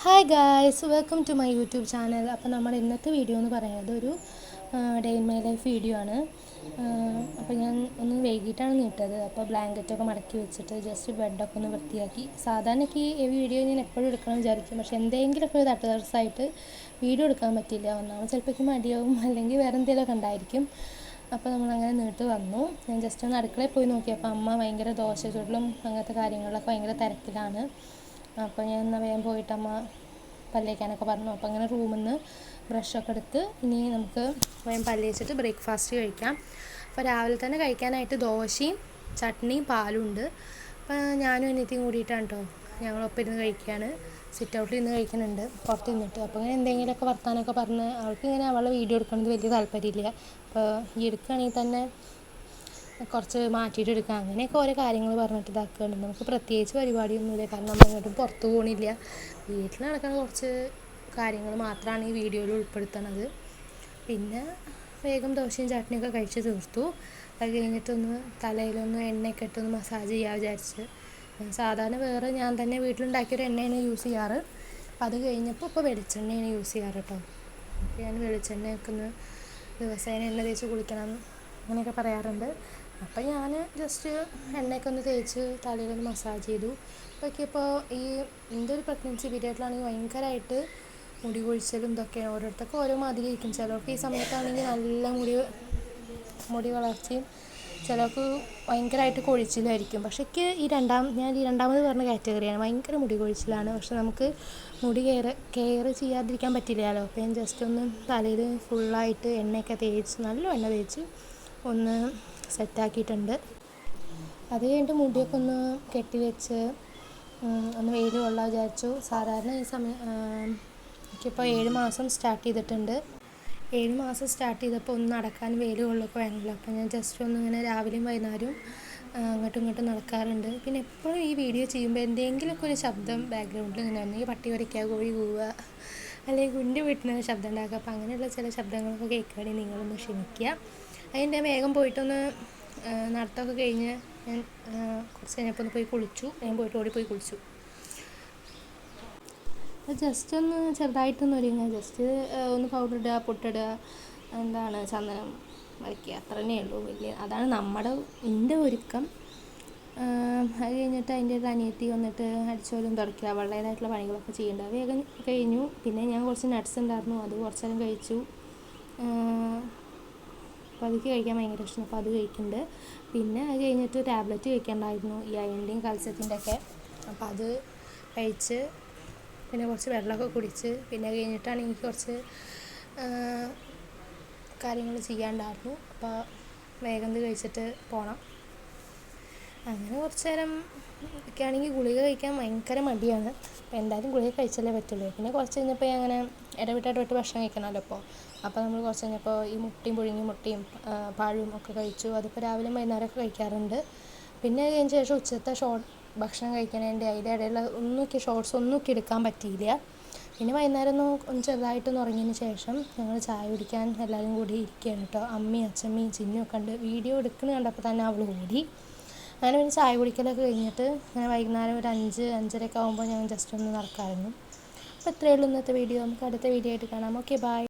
Hi guys, welcome to my YouTube channel. അപ്പോൾ നമ്മുടെ ഇന്നത്തെ വീഡിയോ എന്ന് പറയുന്നത് ഒരു day in my life video ആണ്. അപ്പോൾ ഞാൻ ഒന്ന് വൈകിട്ടാണ് നീട്ടത്. അപ്പോൾ ബ്ലാങ്കറ്റൊക്കെ മടക്കി വെച്ചിട്ട് ജസ്റ്റ് ബെഡൊക്കെ ഒന്ന് വൃത്തിയാക്കി. സാധാരണയ്ക്ക് ഈ വീഡിയോ ഞാൻ എപ്പോഴും എടുക്കണം വിചാരിക്കും, പക്ഷേ എന്തെങ്കിലുമൊക്കെ ഒരു തട്ടുതടസ്സമായിട്ട് വീഡിയോ എടുക്കാൻ പറ്റില്ല. ഒന്നാമത് ചിലപ്പോൾ മടിയാവും, അല്ലെങ്കിൽ വേറെ എന്തെങ്കിലുമൊക്കെ ഉണ്ടായിരിക്കും. അപ്പോൾ നമ്മളങ്ങനെ നീട്ട് വന്നു. ഞാൻ ജസ്റ്റ് ഒന്ന് അടുക്കളയിൽ പോയി നോക്കിയപ്പോൾ അമ്മ ഭയങ്കര ദോശ ചുടലും അങ്ങനത്തെ കാര്യങ്ങളിലൊക്കെ ഭയങ്കര തിരക്കിലാണ്. അപ്പോൾ ഞാൻ എന്നാൽ വേഗം പോയിട്ട് അമ്മ പല്ലേക്കാനൊക്കെ പറഞ്ഞു. അപ്പോൾ അങ്ങനെ റൂമിൽ നിന്ന് ബ്രഷൊക്കെ എടുത്ത് ഇനി നമുക്ക് വേഗം പല്ല് വെച്ചിട്ട് ബ്രേക്ക്ഫാസ്റ്റ് കഴിക്കാം. അപ്പോൾ രാവിലെ തന്നെ കഴിക്കാനായിട്ട് ദോശയും ചട്നിയും പാലും ഉണ്ട്. അപ്പോൾ ഞാനും അനിയത്തിയും കൂടിയിട്ടാണ് കേട്ടോ ഞങ്ങളൊപ്പം ഇരുന്ന് കഴിക്കുകയാണ്. സിറ്റ് ഔട്ടിൽ ഇരുന്ന് കഴിക്കുന്നുണ്ട് പുറത്ത് നിന്നിട്ട്. അപ്പോൾ ഇങ്ങനെ എന്തെങ്കിലുമൊക്കെ വർത്താനമൊക്കെ പറഞ്ഞ് അവൾക്ക് ഇങ്ങനെ അവളെ വീഡിയോ എടുക്കുന്നത് വലിയ താല്പര്യമില്ല. അപ്പോൾ ഈ എടുക്കുകയാണെങ്കിൽ തന്നെ കുറച്ച് മാറ്റിയിട്ട് എടുക്കുക, അങ്ങനെയൊക്കെ ഓരോ കാര്യങ്ങൾ പറഞ്ഞിട്ട് ഇതാക്കുകയാണ്. നമുക്ക് പ്രത്യേകിച്ച് പരിപാടിയൊന്നുമില്ല, കാരണം നമ്മൾ എങ്ങോട്ടും പുറത്തു പോകണില്ല. വീട്ടിൽ നടക്കുന്ന കുറച്ച് കാര്യങ്ങൾ മാത്രമാണ് ഈ വീഡിയോയിൽ ഉൾപ്പെടുത്തുന്നത്. പിന്നെ വേഗം ദോശയും ചട്നിയൊക്കെ കഴിച്ച് തീർത്തു. അത് കഴിഞ്ഞിട്ടൊന്ന് തലയിലൊന്ന് എണ്ണയൊക്കെ ഇട്ടൊന്ന് മസാജ് ചെയ്യാൻ വിചാരിച്ച്. സാധാരണ വേറെ ഞാൻ തന്നെ വീട്ടിലുണ്ടാക്കിയൊരു എണ്ണയാണ് യൂസ് ചെയ്യാറ്. അപ്പോൾ അത് കഴിഞ്ഞപ്പോൾ ഇപ്പോൾ വെളിച്ചെണ്ണയാണ് യൂസ് ചെയ്യാറ് കേട്ടോ. അപ്പോൾ ഞാൻ വെളിച്ചെണ്ണയൊക്കെ ഒന്ന് ദിവസേന എണ്ണ തേച്ച് കുളിക്കണം അങ്ങനെയൊക്കെ പറയാറുണ്ട്. അപ്പോൾ ഞാൻ ജസ്റ്റ് എണ്ണയൊക്കെ ഒന്ന് തേച്ച് തലയിലൊന്ന് മസാജ് ചെയ്തു. അപ്പോൾ ഇപ്പോൾ ഈ എൻ്റെ ഒരു പ്രഗ്നൻസി പീരിയഡിലാണെങ്കിൽ ഭയങ്കരമായിട്ട് മുടി കൊഴിച്ചലും ഇതൊക്കെയാണ്. ഓരോരുത്തർക്ക് ഓരോ മാതിരി ഇരിക്കും. ചിലർക്ക് ഈ സമയത്താണെങ്കിൽ നല്ല മുടി വളർച്ചയും, ചിലർക്ക് ഭയങ്കരമായിട്ട് കൊഴിച്ചിലായിരിക്കും. പക്ഷേ എനിക്ക് ഞാൻ ഈ രണ്ടാമത് പറഞ്ഞ കാറ്റഗറിയാണ്. ഭയങ്കര മുടി കൊഴിച്ചിലാണ്. പക്ഷെ നമുക്ക് മുടി കെയർ ചെയ്യാതിരിക്കാൻ പറ്റില്ലല്ലോ. അപ്പോൾ ഞാൻ ജസ്റ്റ് ഒന്ന് തലയിൽ ഫുള്ളായിട്ട് എണ്ണയൊക്കെ തേച്ച് നല്ല എണ്ണ തേച്ച് ഒന്ന് സെറ്റാക്കിയിട്ടുണ്ട്. അത് കഴിഞ്ഞിട്ട് മുടിയൊക്കെ ഒന്ന് കെട്ടി വെച്ച് ഒന്ന് വെയിൽ കൊള്ളാൻ വിചാരിച്ചു. സാധാരണ ഈ സമയം എനിക്കിപ്പോൾ 7 മാസം സ്റ്റാർട്ട് ചെയ്തിട്ടുണ്ട്. 7 മാസം സ്റ്റാർട്ട് ചെയ്തപ്പോൾ ഒന്ന് നടക്കാൻ വെയിൽ കൊള്ളൊക്കെ വേണമല്ലോ. അപ്പോൾ ഞാൻ ജസ്റ്റ് ഒന്ന് ഇങ്ങനെ രാവിലെയും വൈകുന്നേരവും അങ്ങോട്ടും ഇങ്ങോട്ടും നടക്കാറുണ്ട്. പിന്നെ എപ്പോഴും ഈ വീഡിയോ ചെയ്യുമ്പോൾ എന്തെങ്കിലുമൊക്കെ ഒരു ശബ്ദം ബാക്ക്ഗ്രൗണ്ടിൽ ഇങ്ങനെ വന്നെങ്കിൽ പട്ടി വരയ്ക്കുക, കോഴി കൂവുക, അല്ലെങ്കിൽ കുഞ്ഞ് വീട്ടിൽ നിന്ന് ശബ്ദം ഉണ്ടാക്കുക. അപ്പോൾ അങ്ങനെയുള്ള ചില ശബ്ദങ്ങളൊക്കെ കേൾക്കുകയാണെങ്കിൽ നിങ്ങളൊന്ന് ക്ഷമിക്കുക. അതിൻ്റെ വേഗം പോയിട്ടൊന്ന് നടത്തമൊക്കെ കഴിഞ്ഞ് ഞാൻ കുറച്ച് കഴിഞ്ഞപ്പോൾ ഒന്ന് പോയി കുളിച്ചു. ഞാൻ പോയിട്ട് ഓടിപ്പോയി കുളിച്ചു. ജസ്റ്റ് ഒന്ന് ചെറുതായിട്ടൊന്ന് ഒരുങ്ങുക, ജസ്റ്റ് ഒന്ന് പൗഡർ ഇടുക, പൊട്ടിടുക, ചന്ദനം വരയ്ക്കുക, അത്ര തന്നെ ഉള്ളൂ. അതാണ് എൻ്റെ ഒരുക്കം. അത് കഴിഞ്ഞിട്ട് അതിൻ്റെ ഒരു അനിയത്തി വന്നിട്ട് അടിച്ചോലും തുടയ്ക്കുക, അവളുടേതായിട്ടുള്ള പണികളൊക്കെ ചെയ്യേണ്ടത് വേഗം കഴിഞ്ഞു. പിന്നെ ഞാൻ കുറച്ച് നട്ട്സ് ഉണ്ടായിരുന്നു, അത് കുറച്ച് നേരം കഴിച്ചു. അപ്പോൾ അതൊക്കെ കഴിക്കാൻ ഭയങ്കര ഇഷ്ടം, അപ്പോൾ അത് കഴിക്കുന്നുണ്ട്. പിന്നെ അത് കഴിഞ്ഞിട്ട് ടാബ്ലറ്റ് കഴിക്കാനുണ്ടായിരുന്നു, ഈ അയണിൻ്റെയും കാൽസ്യത്തിൻ്റെ ഒക്കെ. അപ്പോൾ അത് കഴിച്ച് പിന്നെ കുറച്ച് വെള്ളമൊക്കെ കുടിച്ച് പിന്നെ കഴിഞ്ഞിട്ടാണ് എനിക്ക് കുറച്ച് കാര്യങ്ങൾ ചെയ്യാനുണ്ടായിരുന്നു. അപ്പോൾ വേഗം കഴിച്ചിട്ട് പോകണം. അങ്ങനെ കുറച്ച് നേരം ഒക്കെ ആണെങ്കിൽ ഗുളിക കഴിക്കാൻ ഭയങ്കര മടിയാണ്. അപ്പോൾ എന്തായാലും ഗുളിക കഴിച്ചാലേ പറ്റുള്ളൂ. പിന്നെ കുറച്ച് കഴിഞ്ഞപ്പോൾ ഞാൻ അങ്ങനെ ഇടവിട്ട് ഭക്ഷണം കഴിക്കണമല്ലോ. അപ്പോൾ നമ്മൾ കുറച്ച് കഴിഞ്ഞപ്പോൾ ഈ പുഴുങ്ങിയ മുട്ടയും പഴവും ഒക്കെ കഴിച്ചു. അതിപ്പോൾ രാവിലെ വൈകുന്നേരമൊക്കെ കഴിക്കാറുണ്ട്. പിന്നെ അത് കഴിഞ്ഞ ശേഷം ഉച്ചത്തെ ഭക്ഷണം കഴിക്കണതിൻ്റെ അതിൻ്റെ ഇടയിലുള്ള ഷോർട്സ് ഒന്നും എടുക്കാൻ പറ്റിയില്ല. പിന്നെ വൈകുന്നേരം ഒന്ന് ചെറുതായിട്ടൊന്ന് ഉറങ്ങിയതിന് ശേഷം ഞങ്ങൾ ചായ കുടിക്കാൻ എല്ലാവരും കൂടി ഇരിക്കുകയാണ് കേട്ടോ. അമ്മയും അച്ഛമ്മയും ചിന്നുമൊക്കെ ഉണ്ട്. വീഡിയോ എടുക്കുന്നത് കണ്ടപ്പോൾ തന്നെ അവൾ ഓടി. അങ്ങനെ പിന്നെ ചായ കുടിക്കലൊക്കെ കഴിഞ്ഞിട്ട് അങ്ങനെ വൈകുന്നേരം ഒരു 5-5:30 ആകുമ്പോൾ ഞാൻ ജസ്റ്റ് ഒന്ന് നടക്കാമായിരുന്നു. അപ്പോൾ ഇത്രയേ ഉള്ളൂ ഇന്നത്തെ വീഡിയോ. നമുക്ക് അടുത്ത വീഡിയോ ആയിട്ട് കാണാം. Okay, by.